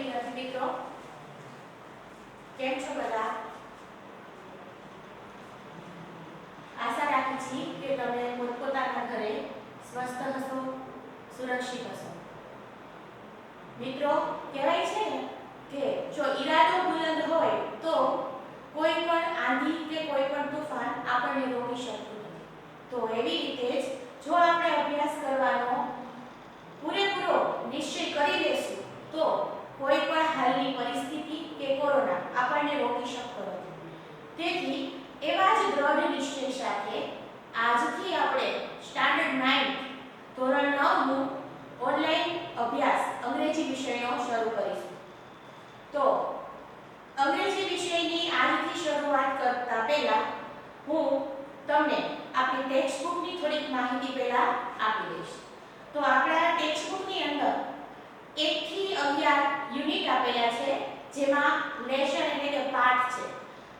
વિદ્યાર્થી મિત્રો, કેમ છો બધા? આશા રાખું છું કે તમે પોતપોતાના ઘરે સ્વસ્થ હશો, સુરક્ષિત હશો. મિત્રો, કહેવાય છે ને કે જો ઈરાદો બુલંદ હોય તો કોઈ પણ આંધી કે કોઈ પણ તોફાન આપણને રોકી શકતું નથી. તો એવી રીતે જ જો આપણે અભ્યાસ કરવાનો પૂરેપૂરો નિશ્ચય કરી લેશું તો કોઈ પણ હાલની પરિસ્થિતિ કે કોરોના આપણને રોકી શકતો નથી. તેથી એવા જ દ્રઢ નિશ્ચય સાથે આજથી આપણે સ્ટાન્ડર્ડ 9 ધોરણ 9 નું ઓનલાઈન અભ્યાસ અંગ્રેજી વિષયનો શરૂ કરીશું. તો અંગ્રેજી વિષયની આજથી શરૂઆત કરતા પહેલા હું તમને આપણી ટેક્સ્ટ બુકની થોડીક માહિતી પહેલા આપી દઈશ. તો આપણા ટેક્સ્ટ બુકની અંદર 1 થી 11 યુનિટ આપેલા છે, જેમાં લેસન એટલે કે પાઠ છે,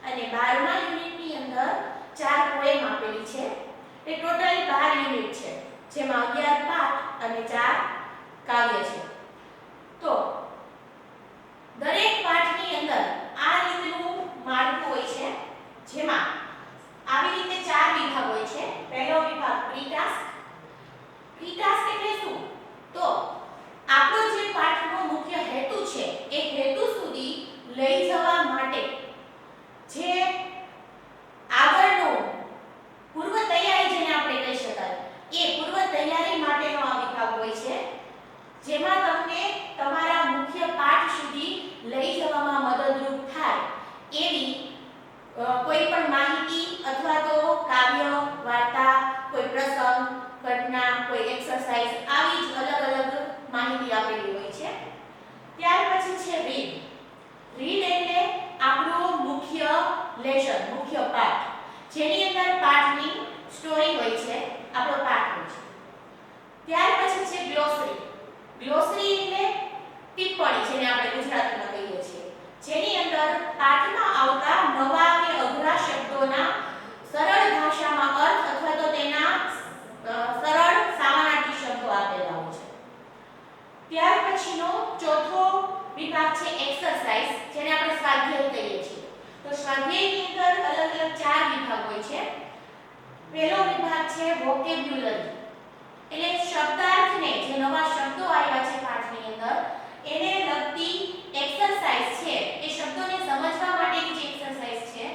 અને 12મા યુનિટની અંદર 4 પોએમ આપેલી છે. તે ટોટલ 12 યુનિટ છે, જેમાં 11 પાઠ અને 4 કાવ્ય છે. તો દરેક પાઠની અંદર આ રીતનું માળખું હોય છે, જેમાં આવી રીતે 4 વિભાગ હોય છે. પહેલો વિભાગ પ્રી ટાસ્ક. પ્રી ટાસ્ક એટલે શું? તો આપણો જે પાઠનો મુખ્ય હેતુ છે એ હેતુ સુધી લઈ જવા માટે જે આગળનો પૂર્વ તૈયારી જેને આપણે કહી શકાય, એ પૂર્વ તૈયારી માટેનો આ વિભાગ હોય છે, જેમાં તમને તમારા મુખ્ય પાઠ સુધી લઈ જવામાં મદદરૂપ થાય એવી કોઈ પણ માહિતી અથવા તો કાવ્ય, વાર્તા, કોઈ પ્રસંગ, ઘટના, કોઈ એક્સરસાઇઝ, આવી જ અલગ અલગ માહિતી આપેલી હોય છે. ત્યાર પછી છે રીડ. રીડ એટલે આપણો મુખ્ય લેસન, મુખ્ય પાઠ, જેની અંદર પાઠની સ્ટોરી હોય છે, આપણો પાઠ હોય છે. ત્યાર પછી છે ગ્લોસરી. ગ્લોસરી એટલે ટિપ્પણી, જેને આપણે ગુજરાતીમાં કહીએ છીએ, જેની અંદર પાઠમાં આવતા નવા કે અઘરા શબ્દોના સરળ ભાષામાં અર્થ અથવા તો તેના સરળ સમાનાર્થી શબ્દો આપેલા હોય છે. ત્યાર પછીનો ચોથો વિભાગ છે એક્સરસાઇઝ, જેને આપણે સ્વાધ્યાય કહીએ છીએ. તો સ્વાધ્યાયની અંદર અલગ અલગ 4 વિભાગ હોય છે. પહેલો વિભાગ છે વોકેબ્યુલરી, એટલે શબ્દાર્થને, જે નવા શબ્દો આવ્યા છે પાઠની અંદર, એને લગતી એક્સરસાઇઝ છે. એ શબ્દોને સમજવા માટેની જે એક્સરસાઇઝ છે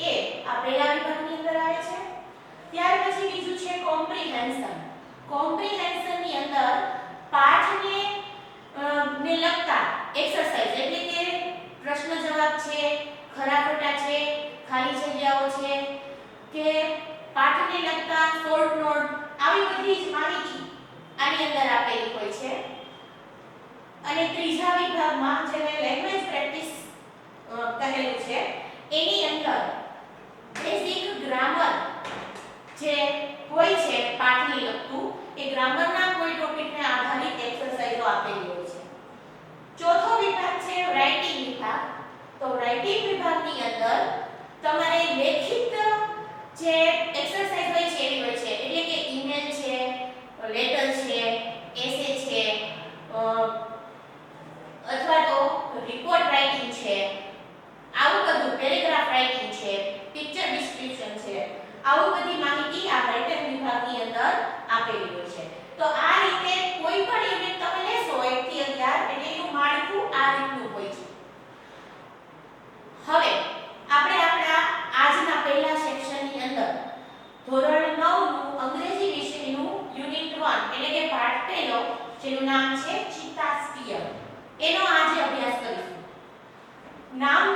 એ આ પહેલા વિભાગની અંદર આવે છે. ત્યાર પછી બીજું છે કોમ્પ્રિહેન્શન. કોમ્પ્રિહેન્શનની અંદર પાઠને ને લગતા એક્સરસાઇઝ, એટલે કે પ્રશ્ન જવાબ છે, ખરા ખોટા છે, ખાલી જગ્યાઓ છે, કે પાઠને લગતા શોર્ટ નોટ, આવી બધી જ માહિતી આની અંદર આપેલી હોય છે. અને ત્રીજા વિભાગમાં જેને લેંગ્વેજ પ્રેક્ટિસ કહેલું છે, એની અંદર બેઝિક ગ્રામર જે હોય છે પાઠને લગતું, એ ગ્રામરના કોઈ ટોપિકને આધારિત એક્સરસાઇઝો આપેલી હોય છે. ચોથો વિભાગ છે રાઇટિંગ વિભાગ. તો રાઇટિંગ વિભાગની અંદર તમારે લેખિત જે એક્સરસાઇઝ હોય છે એવી હોય છે, એટલે કે ઈમેલ છે, લેટર છે, એસે છે, અથવા તો રિપોર્ટ રાઇટિંગ છે, આવું બધું, પેરેગ્રાફ રાઇટિંગ છે, પિક્ચર ડિસ્ક્રિપ્શન છે, આવું બધી માહિતી આ રાઇટિંગ વિભાગની અંદર આપેલી હોય છે. તો આ રીતે કોઈ પણ યુનિટ તમે લેશો 1 થી 11, એટલે એનું માળખું આ રીતનું હોય છે. હવે આપણે આપણા આજના પહેલા સેક્શનની અંદર ધોરણ 9 નું અંગ્રેજી વિષયનું યુનિટ 1 એટલે કે પાઠ પહેલો, જેનું નામ છે ચિત્તા સ્પીયર, એનો આજે અભ્યાસ કરીશું. નામ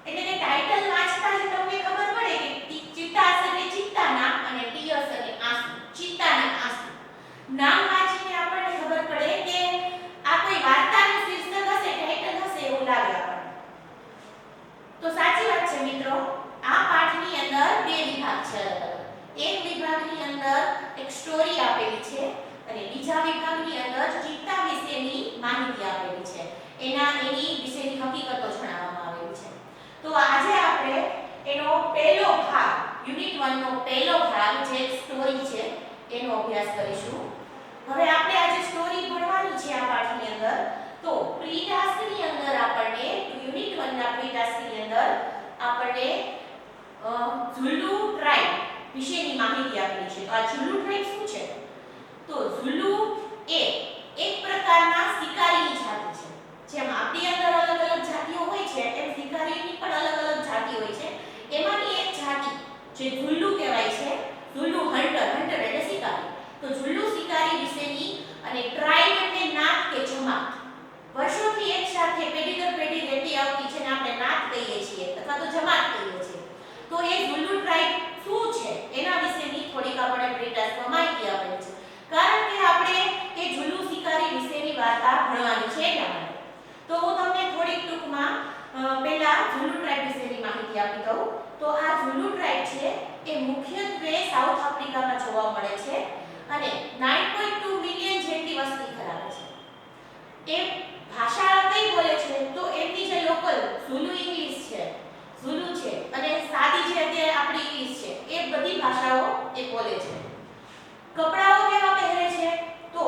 એટલે કે ટાઇટલ વાંચતા જ તમને ખબર પડે કે ચિત્તા એટલે ચિત્તાના અને ટીયર્સ એટલે આંસુ, ચિત્તાના આંસુ. નામ વાંચીને આપણને ખબર પડે કે આ કોઈ વાર્તાનું શીર્ષક હશે, ટાઇટલ હશે એવું લાગે આપણને. તો સાચી વાત છે મિત્રો, આ પાઠની અંદર 2 વિભાગ છે અલગ અલગ. એક વિભાગની અંદર એક સ્ટોરી આપેલી છે અને બીજા વિભાગની અંદર ચિત્તા વિશેની માહિતી આપેલી છે, એની વિશેની હકીકતો જણાવવામાં આવેલી છે. તો આજે આપણે એનો પહેલો ભાગ, યુનિટ 1 નો પહેલો ભાગ જે સ્ટોરી છે એનો અભ્યાસ કરીશું. હવે આપણે આજે સ્ટોરી ભણવાની છે આ પાઠની અંદર. તો પ્રી ટાસ્કની અંદર વાર્તા ભણવાની છે એટલા માટે. તો હું તમને થોડીક ટૂંકમાં પહેલા ઝુલુ ટ્રાઇબ વિશેની માહિતી આપી દઉં. તો આ ઝુલુ ટ્રાઇબ છે એ મુખ્યત્વે સાઉથ આફ્રિકામાં જોવા મળે છે અને 9.2 મિલિયન જેટલી વસ્તી ધરાવે છે. એ ભાષા કઈ બોલે છે તો એમની જે લોકલ ઝુલુ ઇંગ્લિશ છે, ઝુલુ છે અને સાદી જે અત્યારે આપણી ઇંગ્લિશ છે એ બધી ભાષાઓ એ બોલે છે. કપડાઓ કેવા પહેરે છે તો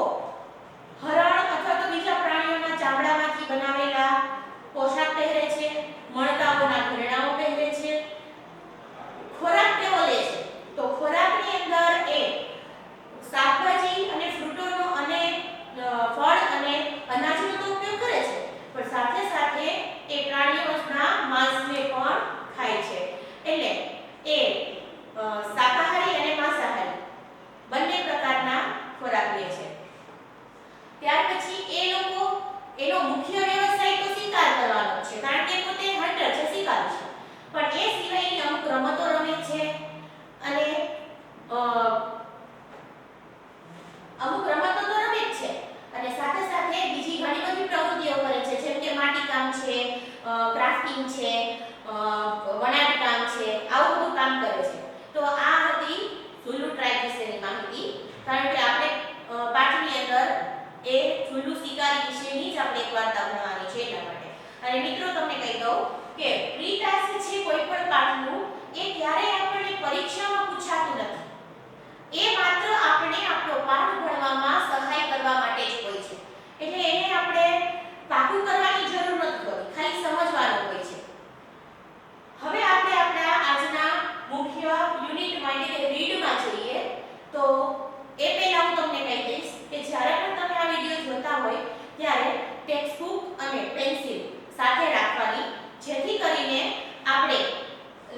હરણ અથવા તો બીજા પ્રાણીઓના ચામડામાંથી બનાવેલા પોશાક પહેરે છે, મણકાઓના ઘરેણાઓ પહેરે છે. ખોરાક કેવો લે છે તો ખોરાકની અંદર એ શાકભાજી અને ફ્રૂટોનો અને ફળ અને અનાજનો તો ઉપયોગ કરે છે, પણ સાથે સાથે એ પ્રાણીઓના માંસને પણ ખાય છે. એટલે એ શાકાહારી અને માંસાહારી બંને પ્રકારના ખોરાક લે છે. ત્યાર પછી એ લોકો એનો મુખ્ય વ્યવસાય તો શિકાર કરવાનો છે, કારણ કે પોતે હન્ટર છે, શિકારી છે. પણ એ સિવાયની અમુક રમતો રમે છે અને અમુક રમતો તો રમે જ છે અને સાથે સાથે બીજી ઘણી બધી પ્રવૃત્તિઓ કરે છે, જેમ કે માટીકામ છે, ક્રાફ્ટિંગ છે, વણાટકામ છે, આવું બધું કામ કરે છે. તો આ હતી ઝુલુ ટ્રાઇબ વિશેની માહિતી, કારણ કે આપણે પાઠની અંદર એ ઝુલુ શિકારી વિશેની જ આપણે એક વાર્તા ભણવાની છે એટલા માટે. અને મિત્રો તમને કહી દઉં કે પ્રી ટાસ્ક છે કોઈ પણ પાઠનું એ ક્યારેય આપણને પરીક્ષામાં પૂછાતું નથી. એ માત્ર આપણે આપણો પાઠ ભણવામાં સહાય કરવા માટે જ હોય છે. એટલે એને આપણે પાકું કરવાની જરૂર નથી હોતી, ખાલી સમજવાનું હોય છે. હવે આપણે આપણા આજના મુખ્ય યુનિટમાં એટલે કે રીડમાં જઈએ. તો એ પહેલા હું તમને કહી દઈશ કે જ્યારે પણ તમે આ વિડિયો જોતા હોય ત્યારે ટેક્સ્ટ બુક અને પેન્સિલ સાથે રાખવાની, જેથી કરીને આપણે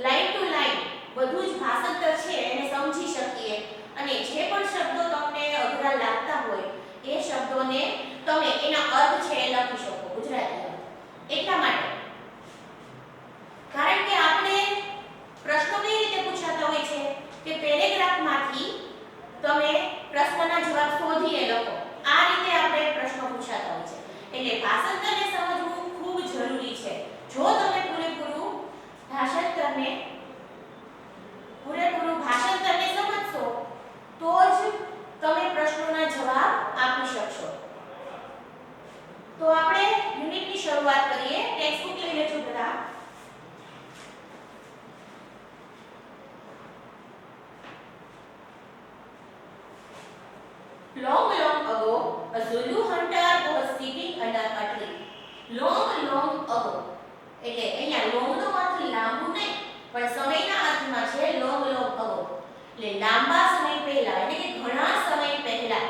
લાઈન ટુ લાઈન બધું જ ભાષાંતર છે એને સમજી શકીએ અને જે પણ શબ્દો તમને અઘરા લાગતા હોય એ શબ્દોને તમે એના અર્થ છે એ લખી શકો ગુજરાતીમાં. એટલા માટે કારણ કે આપણે પ્રશ્નો કઈ રીતે પૂછાતા હોય છે કે પેરેગ્રાફમાંથી તમે પ્રશ્નના જવાબ શોધીને લખો. આ રીતે આપણે પ્રશ્નો પૂછાતા હોય છે. એટલે ભાષાંતરને સમજવું ખૂબ જરૂરી છે. જો તમે પૂરેપૂરું ભાષાંતરને સમજશો તો જ તમે પ્રશ્નોના જવાબ આપી શકશો. તો આપણે યુનિટની શરૂઆત કરીએ. ટેક્સ્ટ બુક લઈ લેજો બધા. Long ago, a Zulu hunter was sitting under a tree. Long ago. એટલે અહીંયા long નો અર્થ લાંબુ નહીં, પણ સમયના અર્થમાં છે long ago. એટલે લાંબા સમય પહેલા, એટલે કે ઘણા સમય પહેલા.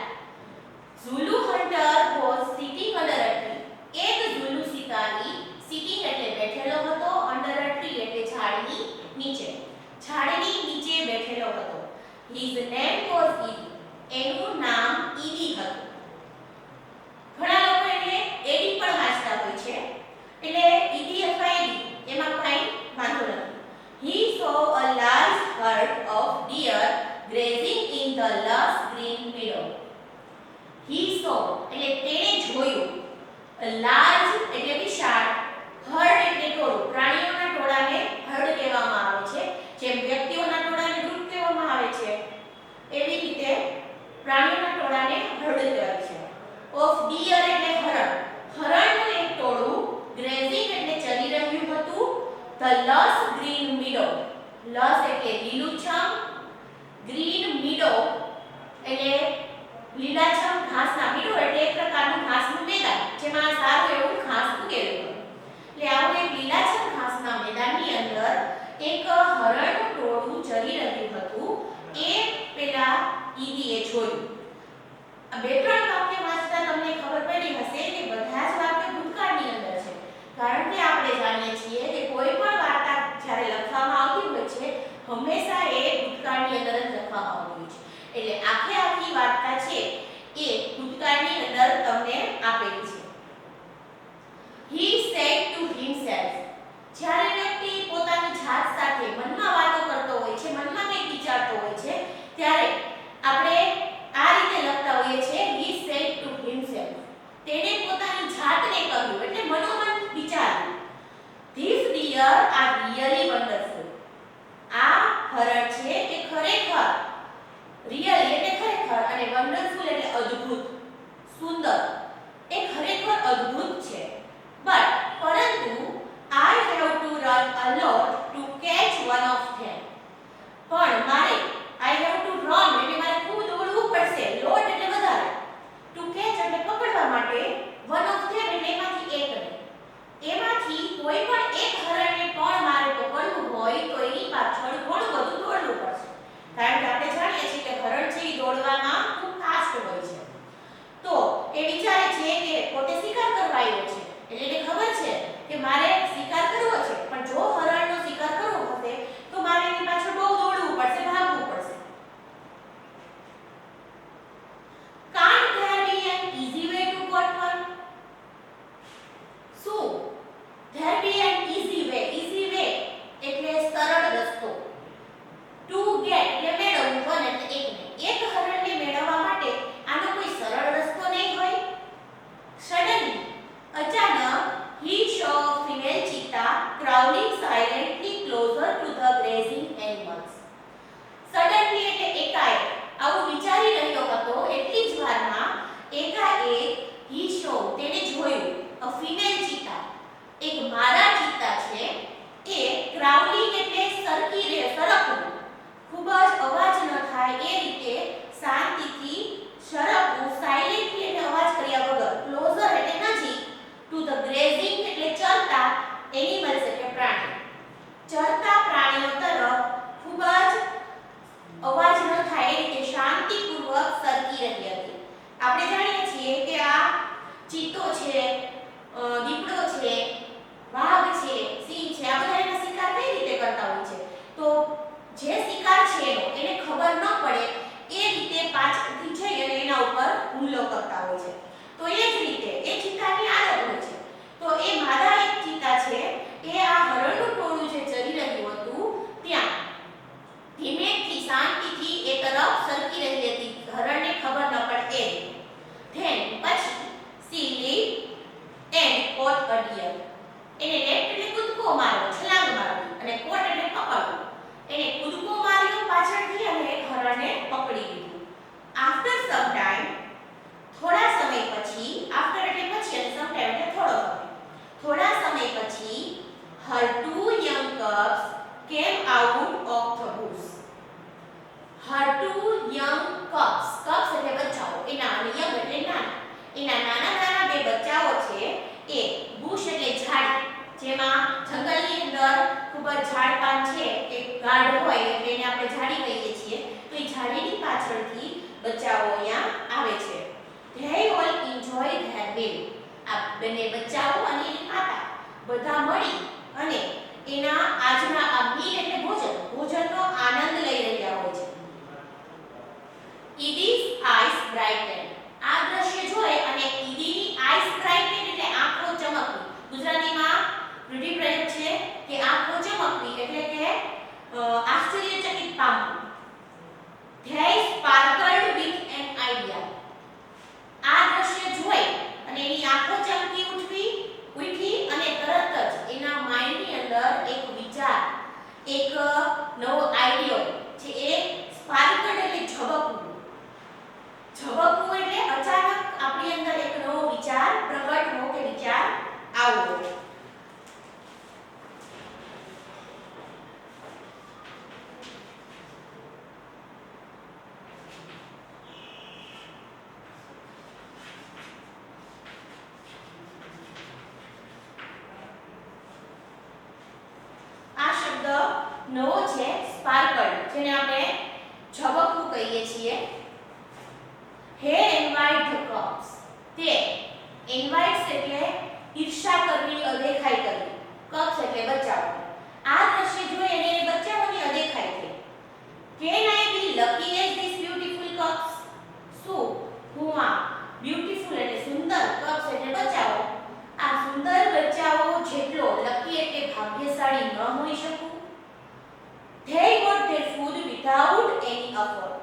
Zulu hunter was sitting under a tree. એક ઝુલુ શિકારી sitting એટલે બેઠેલો હતો, under a tree એટલે ઝાડની નીચે. ઝાડની નીચે બેઠેલો હતો. His name was Idi. એનું નામ ઈડી હતું. ઘણા લોકો એને એડી પણ વાંચતા હોય છે, એટલે ઈડી અથવા એડી એમાં કંઈ વાંધો નથી. He saw a large herd of deer grazing in the lush green meadow. He saw એટલે તેણે જોયું, a large એટલે વિશાળ, herd એટલે ટોળું. પ્રાણીઓના ટોળાને herd કહેવામાં આવે છે, જેમ વ્યક્તિઓના ટોળાને ગ્રુપ કહેવામાં આવે છે એવી રીતે પ્રાણીઓના ટોળાને હર્ડ કહેવાય છે. ઓફ ડીયર એટલે હરણ. હરણનું એક ટોળું ગ્રેઝિંગ એટલે ચરી રહ્યું હતું. The lush green meadow. Lush એટલે લીલુંછમ, ગ્રીન મીડો એટલે લીલાછમ ઘાસના. મીડો એટલે એક પ્રકારનું ઘાસનું મેદાન જેમાં સારું એવું એ ખરેખર અદ્ભુત છે. બટ પરંતુ I have to run a lot to catch one of them. પણ મારે આઈ હેવ ટુ રન એટલે મારે ખૂબ દોડવું પડશે. લોટ એટલે વધારે. ટુ કેચ એટલે પકડવા માટે. વન ઓફ ધેમ એટલે એમાંથી એકને. એમાંથી કોઈ પણ એક હરણને પણ મારે પકડવું હોય તો એની પાછળ ઘણું બધું દોડવું પડશે. કારણ કે આપણે જાણીએ છીએ કે હરણ છે એ દોડવામાં ખૂબ ફાસ્ટ હોય છે. તો એ વિચારે છે કે પોતે શિકાર કરવા આવ્યો છે. એટલે એને ખબર છે કે મારે શિકાર કરવો છે, પણ જો હરણનો શિકાર કરવો હશે તો મારે એની પાછળ બહુ દોડવું પડશે, ભાગવું પડશે. Can't there be an easy way to get one? શું there be an easy way? Easy way એટલે સરળ રસ્તો. To get એટલે મેળવવું, one એટલે એકને. એક હરણને મેળવવા માટે આનો કોઈ સરળ રસ્તો નહીં હોય. Suddenly, અચાનક he saw a female cheetah crawling silently closer to the grazing animals. Suddenly એટલે એકાએક આવું વિચારી રહ્યો હતો એટલી જ વારમાં એકાએક he saw તેને જોયું a female cheetah એક માદા ચિત્તા છે એ ક્રાઉલિંગ એટલે સરકવું, ખૂબ જ અવાજ ન થાય એ રીતે શાંતિથી સરકવું, સાયલેન્ટલી એટલે અવાજ કર્યા વગર, ક્લોઝર એટલે નજીક, ટુ ધ ગ્રેઝિંગ એટલે ચરતા એનિમલ્સ એટલે પ્રાણી, ચરતા પ્રાણીઓ તરફ ખૂબ જ અવાજ ન થાય એ રીતે શાંતિપૂર્વક સરકી રહી હતી. આપણે જાણીએ છીએ કે આ ચિત્તો છે, દીપડો છે, વાઘ છે, સિંહ છે, આ બધા એના શિકાર કઈ રીતે કરતા હોય છે. તો જે શિકાર છે એને ખબર ન પડે એ રીતે પાછળથી જઈ અને એના ઉપર હુમલો કરતા હોય છે. તો એ જ રીતે એ ચિત્તાની આદત હોય છે. તો એ માદા એક ચિત્તા છે એ આ હરણનું ટોળું જે ચરી રહ્યું હતું ત્યાં ધીમેથી શાંતિથી એ તરફ સરકી રહી હતી, હરણને ખબર ન પડે એ. ધેન પછી she leap and caught a deer. એને લેફ્ટ એટલે કૂદકો મારવો, છલાંગ મારવી, અને કોટ એટલે પકડવું. એને કૂદકો માર્યો પાછળથી અને એક હરણને પકડી લીધું. આફ્ટર સમ ટાઈમ થોડા સમય પછી, આફ્ટર એટલે પછી અને સમ ટાઈમ એટલે થોડો સમય, થોડા સમય પછી her two young cubs came out of the bush. Her two young cubs, cubs એટલે બચ્ચાઓ, એના અને young એટલે નાના, એના નાના નાના બે બચ્ચાઓ છે એ બુશ એટલે ઝાડી, જેમાં જંગલની અંદર ખૂબ જ ઝાડપાન છે, એક ગાઢ હોય એટલે એને આપણે ઝાડી કહીએ છીએ. તો એ ઝાડીની પાછળથી બચ્ચાઓ અહીંયા આવે છે. They all enjoy their meal. આ બંને બચ્ચાઓ અને એની માતા બધા મળી અને એના આજના આ મીલ એટલે ભોજનનો આનંદ લઈ રહ્યા હોય છે. Edie's eyes brightened. આ દ્રશ્ય જોઈ અને ઈદીની આઈસ બ્રાઇટન એટલે આંખો ચમકવી. ગુજરાતીમાં રૂઢિપ્રયોગ છે કે આંખો ચમકવી એટલે કે આશ્ચર્યચકિત પામવું. They sparkled with an idea. આ દ્રશ્ય જોઈ અને એની આંખો ચમકી ઉઠી અને તરત જ એના માઇન્ડની અંદર એક વિચાર, એક નવો આઈડિયો છે એ સ્પાર્કલ એટલે ઝબકવું. ઝબકવું એટલે અચાનક આપણી અંદર એક નવો વિચાર પ્રગટ હો કે વિચાર આવવો. આ શબ્દ નવો છે સ્પાર્કલ, જેને આપણે ઝબકવું કહીએ છીએ. He invite the cubs. તે invites એટલે ઈર્ષા કરવી, અદેખાઈ કરવી. cubs એટલે બચ્ચાઓ. આ દ્રશ્ય જોઈ અને એ બચ્ચાઓની અદેખાઈ થઈ. Can I be lucky as these beautiful cubs? શું હું આ beautiful એટલે સુંદર, cubs એટલે બચ્ચાઓ, આ સુંદર બચ્ચાઓ જેટલો લકી એટલે ભાગ્યશાળી ન હોઈ શકું? They got their food without any effort.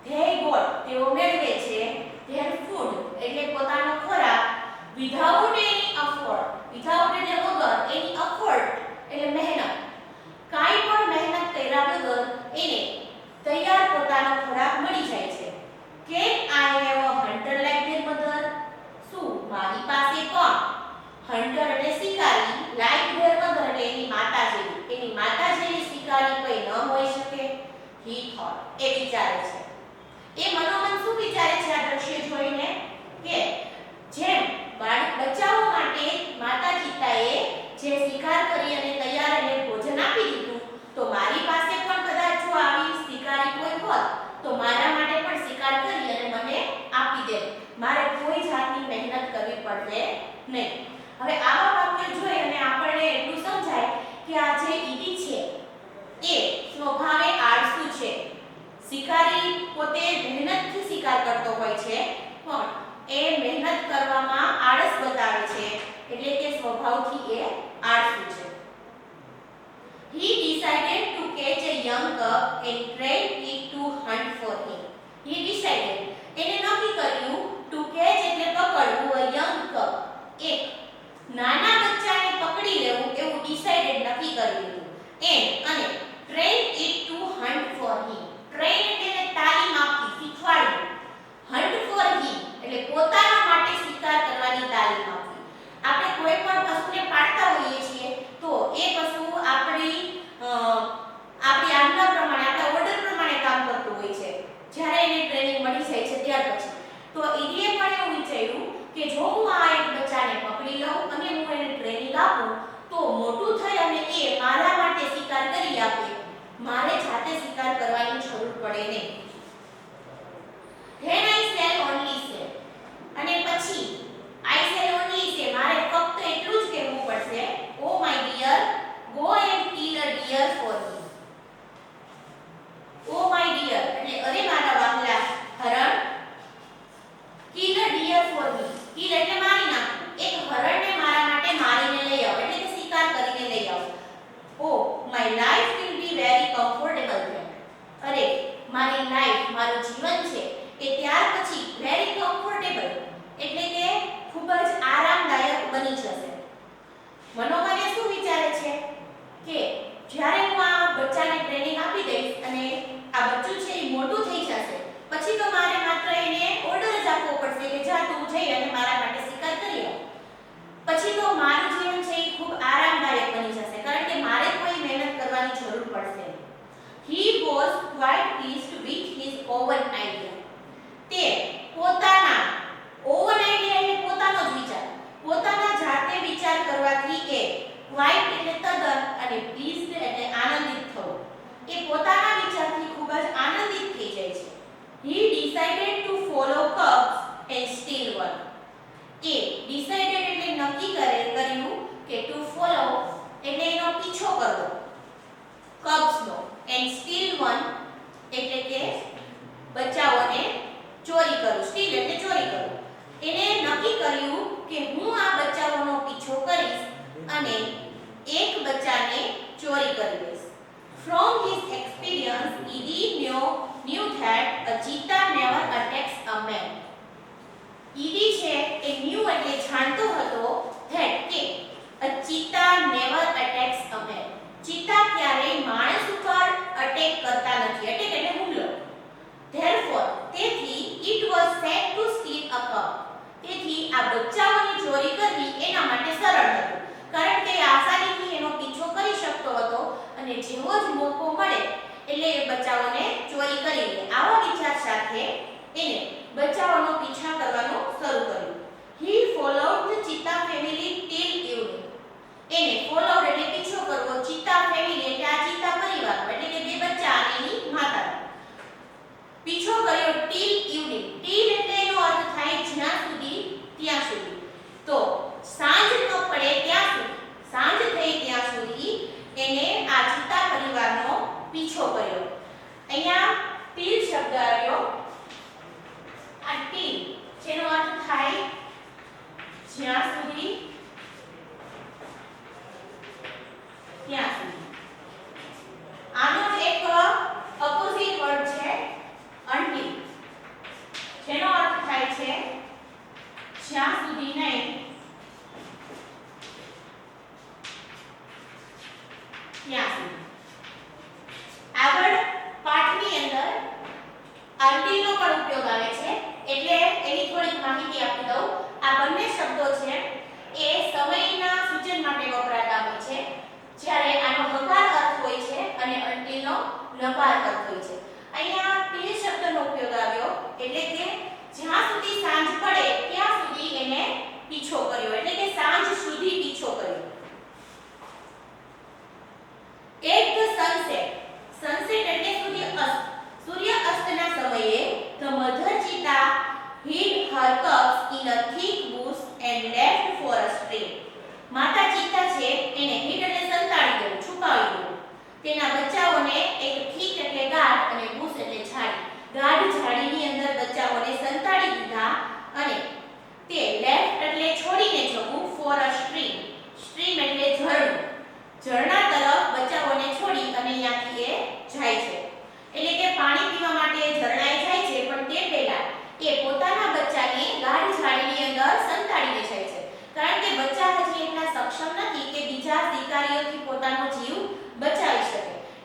They got તેઓ મેળવે છે their food એટલે પોતાનો ખોરાક without any effort. without એટલે વગર, any effort એટલે મહેનત, કાંઈ પણ મહેનત કર્યા વગર એને તૈયાર પોતાનો ખોરાક મળી જાય છે. Can I have a hunter like their mother? શું પડશે નહીં. હવે આવા વાક્ય જોઈ અને આપણને એટલું સમજાય કે આ જે ઈડી છે એ સ્વભાવે આળસુ છે. શિકારી પોતે મહેનતથી શિકાર કરતો હોય છે પણ એ મહેનત કરવામાં આળસ બતાવે છે એટલે કે સ્વભાવથી એ આળસુ છે. He decided to catch a young cub and train it to hunt for him. He decided એને નક્કી કર્યું to catch એટલે પકડવું, a young cub એક નાના બચ્ચાને પકડી લેવું એવું decided નક્કી કરી લીધું. અને train it to hunt for him. train એટલે તાલીમ આપવી, શીખવાડવું. hunt for him એટલે પોતાના માટે શિકાર કરવાની તાલીમ આપવી. આપણે કોઈ પણ પશુને પાળતા હોઈએ છીએ તો એ પશુ આપણી આજ્ઞા પ્રમાણે, આપણા ઓર્ડર પ્રમાણે કામ કરતું હોય છે જ્યારે એને ટ્રેનિંગ મળી જાય છે ત્યાર પછી. તો ઈડીએ પણ એવું વિચાર્યું કે જો હું આ એક બચ્ચાને પકડી લઉં અને હું એને ટ્રેનિંગ આપું તો મોટું થઈ અને એ મારા માટે શિકાર કરી આપે, મારે જાતે શિકાર કરવાની જરૂર પડે નહીં. Then I shall only say અને પછી I shall only say મારે ફક્ત એટલું જ કહેવું પડશે, oh my dear, go and kill a deer for me. oh my dear એટલે અરે મારા વાહલા હરણ, kill a deer for me. kill એટલે મારી નાખવું, એક હરણને મારા માટે મારીને લઈ આવો એટલે કે શિકાર કરીને લઈ આવો. oh my life will be very comfortable then. અરે મારી લાઈફ, મારું જીવન છે એ ત્યાર પછી very comfortable એટલે કે ખૂબ જ આરામદાયક બની જશે. મનોમને શું વિચારે છે કે જ્યારે હું આ બચ્ચાને ટ્રેનિંગ આપી દઈશ અને આ બચ્ચું છે એ મોટું થઈ જશે પછી તો મારે માત્ર એને ઓર્ડર જ આપવો પડશે કે જા તું જઈ અને મારા માટે શિકાર કરી આવ. પછી તો મારું જીવન છે એ ખૂબ આરામદાયક બની જશે કારણ કે મારે કોઈ મહેનત કરવાની જરૂર પડશે. He was quite pleased with his own idea. તે પોતાના own idea એટલે પોતાનો જ વિચાર, પોતાના જાતે વિચાર કરવાથી એ quite એટલે તદ્દન અને pleased એટલે આનંદિત થવું, એ પોતાના વિચારથી ખૂબ જ આનંદિત થઈ જાય છે. He decided to follow cubs and steal one. A decided એટલે નક્કી કર્યું કે to follow એટલે એનો પીછો કરવો cubs no, and steal one એટલે કે બચ્ચાઓને ચોરી કરવું. steal એટલે ચોરી કરવું. એને નક્કી કર્યું કે હું આ બચ્ચાઓનો પીછો કરીશ અને એક બચ્ચાને ચોરી કરી લઈશ. From his experience, Edie knew that a cheetah never attacks a man. Edie છે એ knew એટલે જાણતો હતો that કે a cheetah never attacks a man. ચીતા ક્યારેય માણસ ઉપર અટેક કરતા નથી. અટેક એટલે હુમલો. Therefore, તેથી it was said to steal a cub. તેથી આ બચ્ચાઓની ચોરી કરવી એના માટે સરળ હતું કારણ કે આસાનીથી એનો પીછો કરી શકતો હતો અને જેવો જ મોકો મળે એટલે એ બચ્ચાઓને ચોરી કરી લે. આવા વિચાર સાથે એને બચ્ચાઓનો પીછા કરવાનો શરૂ કર્યો. He followed the cheetah family till evening. એને followed એટલે પીછો કરવો, cheetah family એટલે આ cheetah પરિવાર એટલે કે બે બચ્ચા અને એની માતા. પીછો કર્યો till evening. till એટલે એનો અર્થ થાય જ્યાં સુધી ત્યાં સુધી. તો સાંજ ન પડે ત્યાં સુધી, સાંજ થઈ ત્યાં સુધી એને આ cheetah પરિવારનો પીછો કર્યો. અહીંયા till શબ્દ આવ્યો. આ till જેનો અર્થ થાય જ્યાં સુધી ત્યાં સુધી. આનો એક ઓપોઝિટ વર્ડ છે until જેનો અર્થ થાય છે જ્યાં સુધી નહીં ત્યાં સુધી. આગળ પાઠની અંદર until નો પણ ઉપયોગ આવે છે એટલે એની થોડીક માહિતી આપી દઉં. આ બંને શબ્દો છે એ સમયના સૂચન માટે વપરાતા હોય છે જ્યારે આનો હકાર અર્થ હોય છે અને until નો નકાર અર્થ હોય છે. અહીંયા till શબ્દનો ઉપયોગ આવ્યો એટલે કે જ્યાં સુધી સાંજ પડે ત્યાં સુધી એને પીછો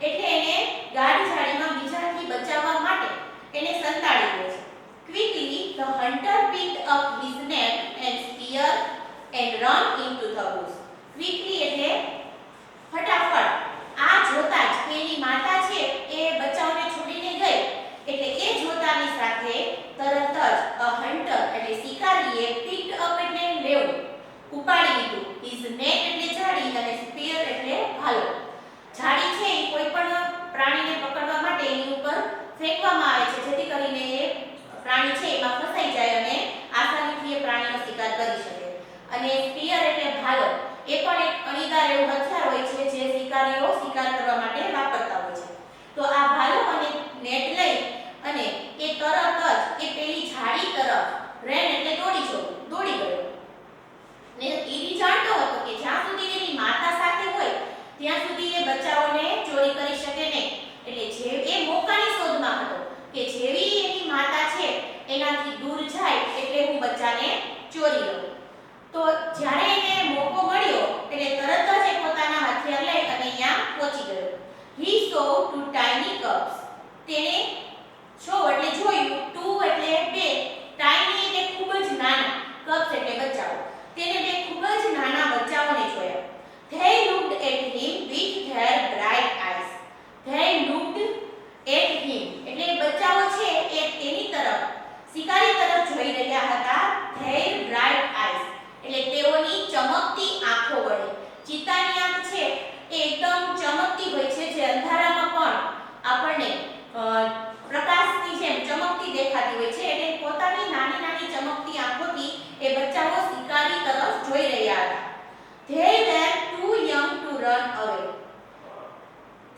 એટલે એને ગાઢ ઝાડીમાં બીજાથી બચાવવા માટે એને સંતાડી દે છે. Quickly the hunter picked up his net and spear and run into the bush. Quickly એટલે ફટાફટ. આ જોતા જ એની માતા છે એ બચાવને છોડીને ગઈ એટલે એ જોતાની સાથે તરત જ a hunter એટલે શિકારીએ picked up એટલે લેવું ઉપાડી લીધું. his net એટલે જાળી અને spear એટલે ભાલો. જાળી છે એ કોઈ પણ પ્રાણીને પકડવા માટે એની ઉપર ફેંકવામાં આવે છે જેથી કરીને એ પ્રાણી છે એમાં ફસાઈ જાય અને આસાનીથી એ પ્રાણીનો શિકાર કરી શકે. અને સ્પીયર એટલે ભાલો એ પણ એક અણીદાર એવું હથિયાર હોય છે જે શિકારીઓ શિકાર કરવા માટે વાપરતા હોય છે. તો આ ભાલો અને નેટ લઈ અને એ તરત જ એ પેલી ઝાડી તરફ રેન એટલે દોડી ગયો. ને એ જાણતો હતો કે જ્યાં સુધી એની માતા સાથે હોય ત્યાં સુધી એ બચ્ચાઓને ચોરી કરી શકે નહીં. એટલે જે એ મોકાની શોધમાં હતો કે જેવી એની માતા છે એનાથી દૂર જાય એટલે હું બચ્ચાને ચોરી લઉં. તો જ્યારે એને મોકો મળ્યો એટલે તરત જ એ પોતાના હથિયાર લઈ અને ત્યાં પહોંચી ગયો. he saw two tiny cubs. તેને show એટલે જોયું, two એટલે બે, tiny એટલે ખૂબ જ નાના, cubs એટલે બચ્ચાઓ. તેને બે ખૂબ જ નાના બચ્ચાઓને જોયા. they looked at him with their bright eyes. they looked at him એટલે બચ્ચાઓ છે એ તેની તરફ શિકારી તરફ જોઈ રહ્યા હતા. their bright eyes એટલે તેઓની ચમકતી આંખો વડે. ચિત્તાની આંખ છે એ એકદમ ચમકતી હોય છે જે અંધારામાં પણ આપણને પ્રકાશની જેમ ચમકતી દેખાતી હોય છે. એટલે પોતાની નાની નાની ચમકતી આંખોથી એ બચ્ચાઓ શિકારી તરફ જોઈ રહ્યા હતા. they were too young to run away.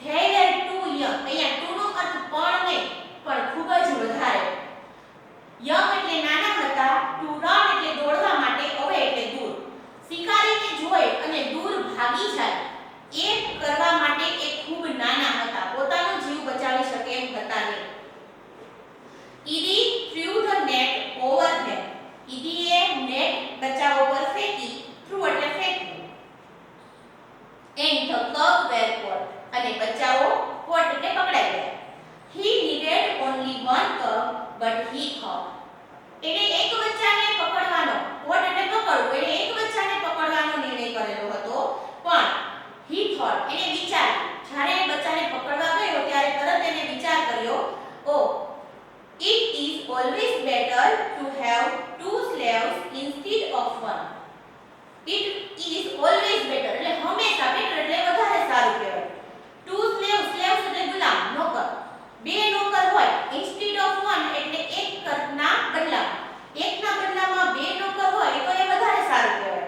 they were too young અહીંયા too નો અર્થ પણ નહીં પણ ખૂબ જ વધારે. young એટલે નાના હતા, to run એટલે દોડવા માટે, away એટલે દૂર. શિકારીને જોઈ અને દૂર ભાગી જાય એ કરવા માટે એ ખૂબ નાના હતા, પોતાનો જીવ બચાવી શકે એમ હતા નહીં. Edie threw the net over them. Edie net બચ્ચાઓ પર ફેંકી, threw એટલે ફેંકવું. And the cub were caught અને બચ્ચાઓ caught એટલે પકડાઈ ગયા. He needed only one cub but he thought એટલે એક બચ્ચાને પકડવાનો, caught એટલે પકડવું, એટલે એક બચ્ચાને પકડવાનો નિર્ણય કરેલો હતો. પણ he thought એને વિચાર્યું. જ્યારે એ બચ્ચાને પકડવા ગયો ત્યારે તરત એને વિચાર કર્યો, oh it is always better to have two slaves instead of one. it is always better એટલે હંમેશા, better એટલે વધારે સારું કહેવાય. two slaves એટલે ગુલામ, નોકર. બે નોકર હોય instead of one એટલે એકના બદલામાં. એકના બદલામાં બે નોકર હોય તો એ વધારે સારું કહેવાય.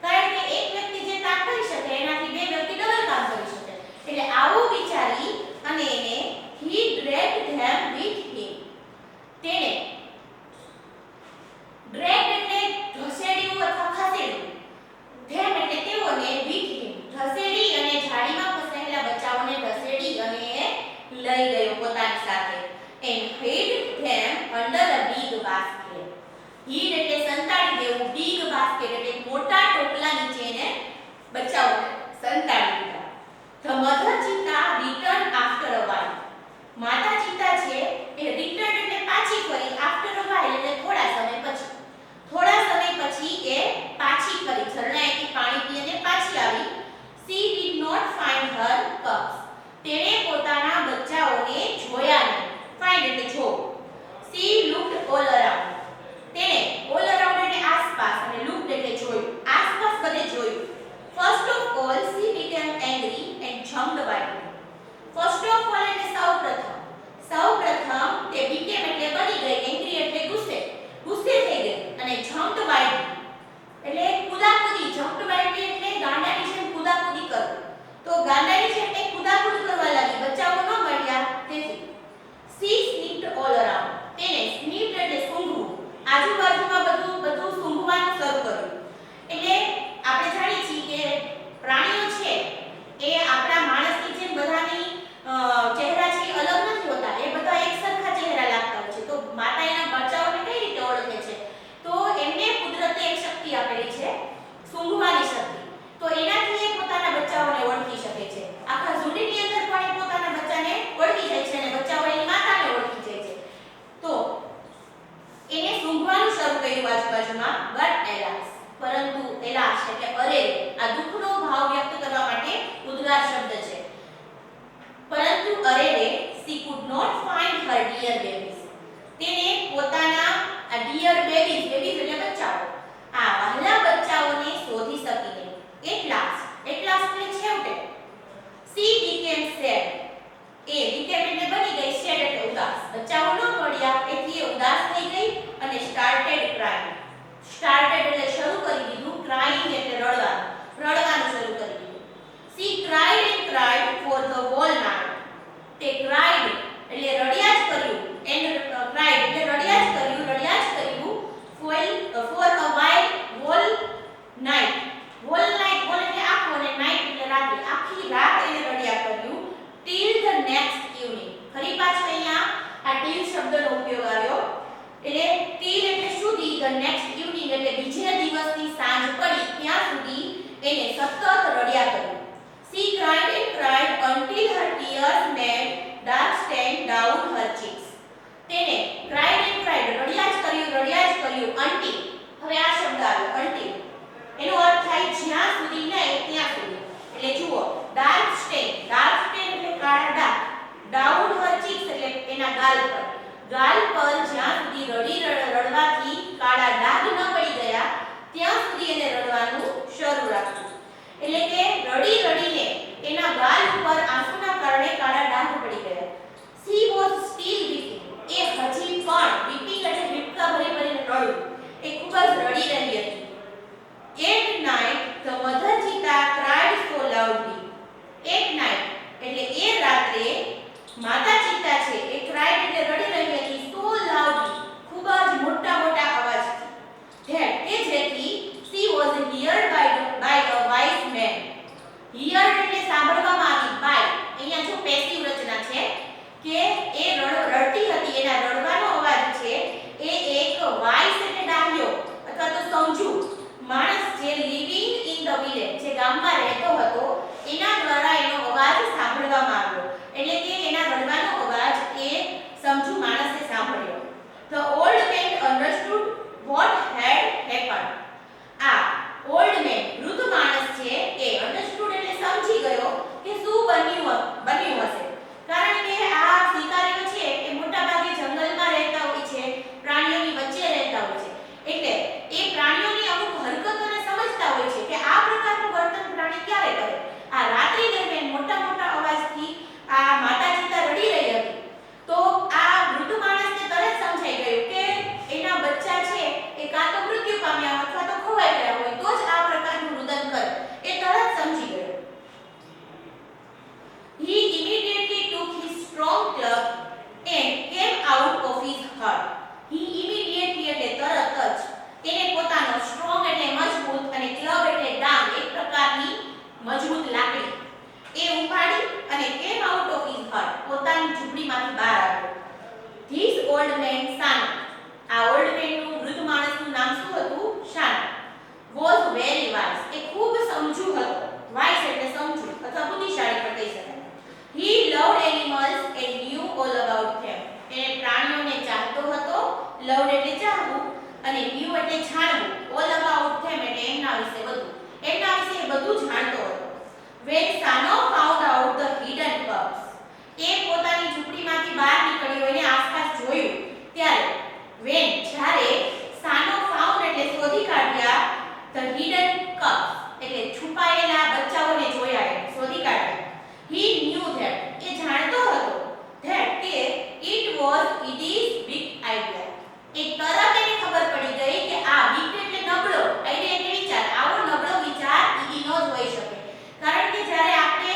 કારણ કે એક વ્યક્તિ જે કામ કરી શકે એનાથી બે વ્યક્તિ ડબલ કામ કરી શકે. એટલે આવું વિચારી અને એને he dragged them with him. તેને drag એટલે ઢસેડ્યું અથવા ખસેડ્યું. them એટલે તેઓને with him ઢસેડી અને ઝાડીમાં ફસાયેલા બચ્ચાઓને ઢસેડી અને લઈ ગયો પોતાની સાથે. and hid them under a big basket. hid એટલે સંતાડી દેવું, big basket એટલે મોટા ટોપલા નીચે એને બચ્ચાઓને સંતાડી દીધા. the mother cheetah returned after a while. માતા ચિત્તા છે એ રિટર્ન એટલે પાછી ફરી, આફ્ટર અ while એટલે થોડા સમય પછી. થોડા સમય પછી એ પાછી ફરી, ઝરણાએથી પાણી પીને પાછી આવી. she did not find her cubs. તેણે પોતાના બચ્ચાઓને જોયા નહીં. find એટલે જોવું. she looked all around. તેણે all around એટલે આસપાસ અને looked એટલે જોયું, આસપાસ બધે જોયું. first of all heard by a wise man. Heard એટલે સાંભળવામાં આવી, by અહીંયા જો પેસિવ રચના છે કે એ રડતી હતી, એના રડવાનો અવાજ છે એ એક વાઇસ એટલે ડાહ્યો અથવા તો સમજુ માણસ જે લિવિંગ ઇન ધ વિલેજ, જે ગામમાં રહેતો હતો એના દ્વારા એનો અવાજ સાંભળવામાં આવ્યો, એટલે કે એના રડવાનો અવાજ એ સમજુ માણસે સાંભળ્યો. The old man understood what had happened. આ ઓલ્ડ મેન વૃદ્ધ માણસ છે એ અંડરસ્ટુડ એટલે સમજી ગયો કે શું બન્યું હશે, કારણ કે આ શિકારીઓ છે એ મોટા ભાગે જંગલમાં રહેતા હોય છે, પ્રાણીઓની વચ્ચે રહેતા હોય છે, એટલે એ પ્રાણીઓની અમુક હરકતોને સમજતા હોય છે કે આ પ્રકારનું વર્તન પ્રાણી ક્યારે કરે. આ રાત્રિ દરમિયાન મોટા મોટા અવાજથી આ માતા ચિતા રડી રહી હતી, તો આ વૃદ્ધ માણસને તરત સમજાઈ ગયું કે એના બચ્ચા છે એ કાં તો મૃત્યુ પામ્યા અથવા તો ખોવાઈ ગયા હોય, તો જ આ પ્રકારનું રુદન કરે, એ તરત સમજી ગયો. He immediately took his strong club and came out of his hut. He immediately એટલે તરત જ તેને પોતાનો સ્ટ્રોંગ એટલે મજબૂત અને ક્લબ એટલે ડાંગ, એક પ્રકારની મજબૂત લાકડી એ ઉપાડી અને came out of his hut પોતાની ઝૂંપડીમાંથી બહાર આવ્યો. This old man Shan, આ ઓલ્ડ મેનનું વૃદ્ધ માણસનું નામ શું હતું? શાન. Was very wise, એ ખૂબ સમજુ હતો. વાઇસ એટલે સમજુ અથવા બુદ્ધિશાળી પણ કહી શકાય. He loved animals and knew all about them. એને પ્રાણીઓને ચાહતો હતો, loved એટલે ચાહવું અને knew એટલે જાણવું, all about them એટલે એમના વિશે બધું, એમના વિશે બધું જાણતો હતો. When Sano found out the hidden cubs, એ પોતાની ઝૂંપડીમાંથી બહાર નીકળ્યો અને આસપાસ જોયું ત્યારે when જ્યારે Sano found એટલે શોધી કાઢ્યા, the hidden cubs એટલે છુપાયેલા બચ્ચાઓને જોયા, એ શોધી કાઢ્યા. He knew that, એ જાણતો હતો that કે it was his big idea, એ તરત એને ખબર પડી ગઈ કે આ big એટલે નબળો, આઈડિયા એટલે વિચાર, આવો નબળો વિચાર ઈનો જ હોઈ શકે, કારણ કે જ્યારે આપણે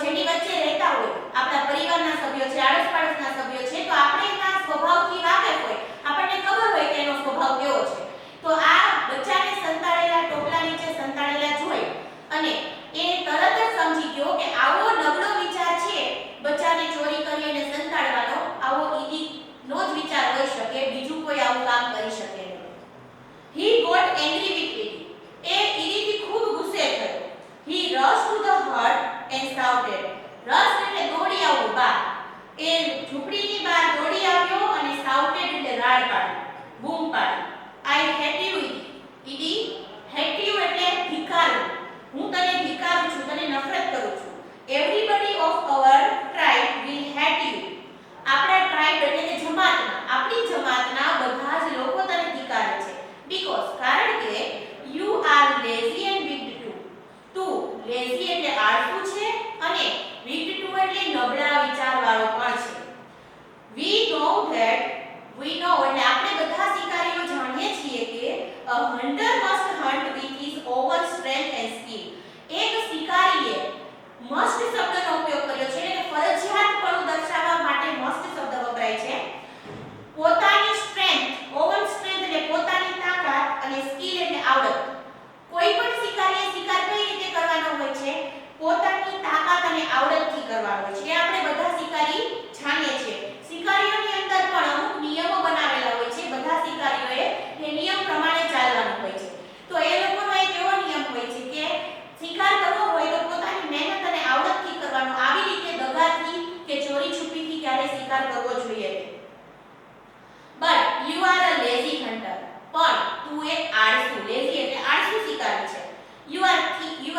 જેની વચ્ચે રહેતા હોય, આપણા પરિવારના સભ્યો છે, આડોશ પાડોશના સભ્યો છે, તો આપણે એના સ્વભાવથી વાકેફ હોય, આપણને ખબર હોય કે એનો સ્વભાવ કેવો છે, તો આ બચ્ચાને સંતાડેલા ટોપલા નીચે સંતાડેલા જોઈ અને એ તરત જ સમજી ગયો કે આવો નબળો વિચાર છે બચ્ચાને ચોરી કરી અને સંતાડવાનો, આવો ઈદીનો જ વિચાર હોઈ શકે, બીજું કોઈ આવું કામ કરી શકે નહીં. He got angry with Edie, એ ઈદીથી ખૂબ ગુસ્સે થયો. He rushed to the hut and shouted, rush એટલે દોડી આવવું બહાર, એ ઝૂંપડીની બહાર દોડી આવ્યો અને shouted એટલે રાડ પાડી, બૂમ પાડી. I hate you Edie, hate you એટલે ધિક્કારવું, હું તને ધિક્કારું છું, તને નફરત કરું છું. Everybody of our tribe will hate you, આપણા ટ્રાઇબ એટલે કે જમાતના, આપણી જમાતના બધા જ લોકો તને ધિક્કારે છે. Because કારણ કે you are lazy and wicked too, તું lazy એટલે આળસુ છે અને wicked too એટલે નબળા વિચારવાળો પણ છે. We know એટલે આપણે બધા શિકારીઓ જાણીએ છીએ કે a hunter must hunt with his own strength and skill. એક શિકારીએ must શબ્દનો ઉપયોગ કર્યો છે, એટલે ફરજિયાતપણું દર્શાવવા માટે must શબ્દ વપરાય છે. પોતાની સ્ટ્રેન્થ, ઓવન સ્ટ્રેન્થ એટલે પોતાની તાકાત અને સ્કિલ એટલે આવડત. કોઈ પણ શિકારીએ શિકાર કઈ રીતે કરવાનો હોય છે? પોતાની તાકાત અને આવડતથી કરવાનો હોય છે. એ આપણે બધા શિકારી જાણીએ છીએ. શિકારીઓની અંદર પણ અમુક નિયમો બનાવેલા હોય છે, બધા શિકારીઓએ એ નિયમ પ્રમાણે ચાલવાનું હોય છે. તો એ લોકોનો એક એવો નિયમ હોય છે કે શિકાર કરવો હોય તો પોતાની મહેનત અને આવડતથી કરવાનો, આવી રીતે દગાથી કે ચોરી છુપીથી ક્યારે શિકાર કરવો જોઈએ નહીં. But you are a lazy hunter, પણ તું એક આળસુ, lazy એટલે આળસુ શિકારી છે. You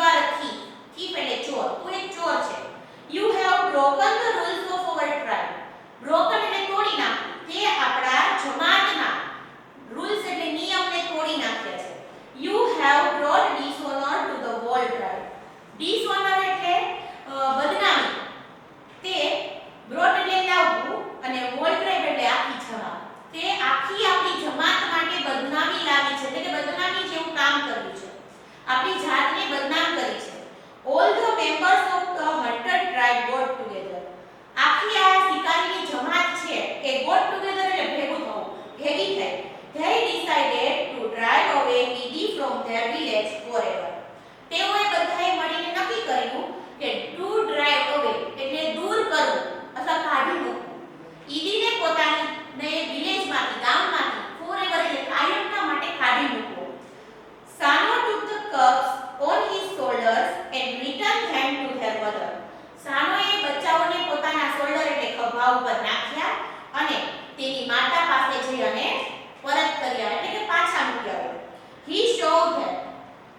are a thief એટલે ચોર, તું એક ચોર છે. You have broken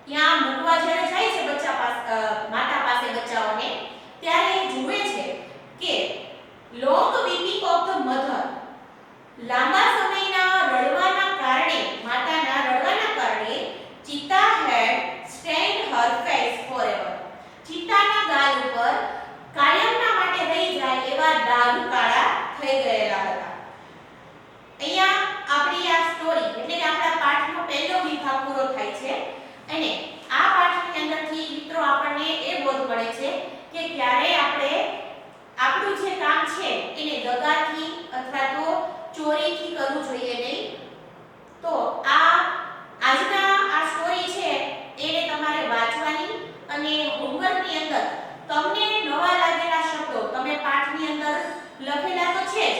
ત્યાં મૂકવા જ્યારે જાય છે બચ્ચા પાસે, માતા પાસે બચ્ચાઓને, ત્યારે એ જુએ છે કે લોંગ વીપિંગ ઓફ ધ મધર, લાંબા સમયના રડવાના કારણે, માતાના રડવાના કારણે ચિત્તા હેડ સ્ટેન્ડ હર ફેસ ફોરએવર, ચિત્તાના ગાલ ઉપર કાયમના માટે રહી જાય એવા ડાઘ કાળા થઈ ગયેલા હતા. અહીંયા આપણી આ સ્ટોરી એટલે કે આપણા પાઠનો પહેલો વિભાગ પૂરો થાય છે અને આ પાઠની અંદરથી મિત્રો આપણને એ બોધ મળે છે કે ક્યારે આપણે આપણું જે કામ છે એને દગાથી અથવા તો ચોરીથી કરવું જોઈએ નહીં. તો આજના આ સ્ટોરી છે એને તમારે વાંચવાની અને હોમવર્કની અંદર તમને નવા લાગેલા શબ્દો, તમે પાઠની અંદર લખેલા તો છે જ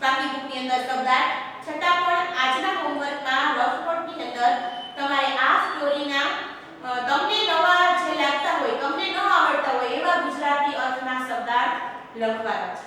બાકી બુકની અંદર શબ્દાર્થ, છતાં પણ આજના હોમવર્કમાં રફ નોટની અંદર તમારે આ સ્ટોરીના તમને નવા જે લાગતા હોય, તમને ન આવડતા હોય એવા ગુજરાતી અર્થના શબ્દાર્થ લખવાના છે.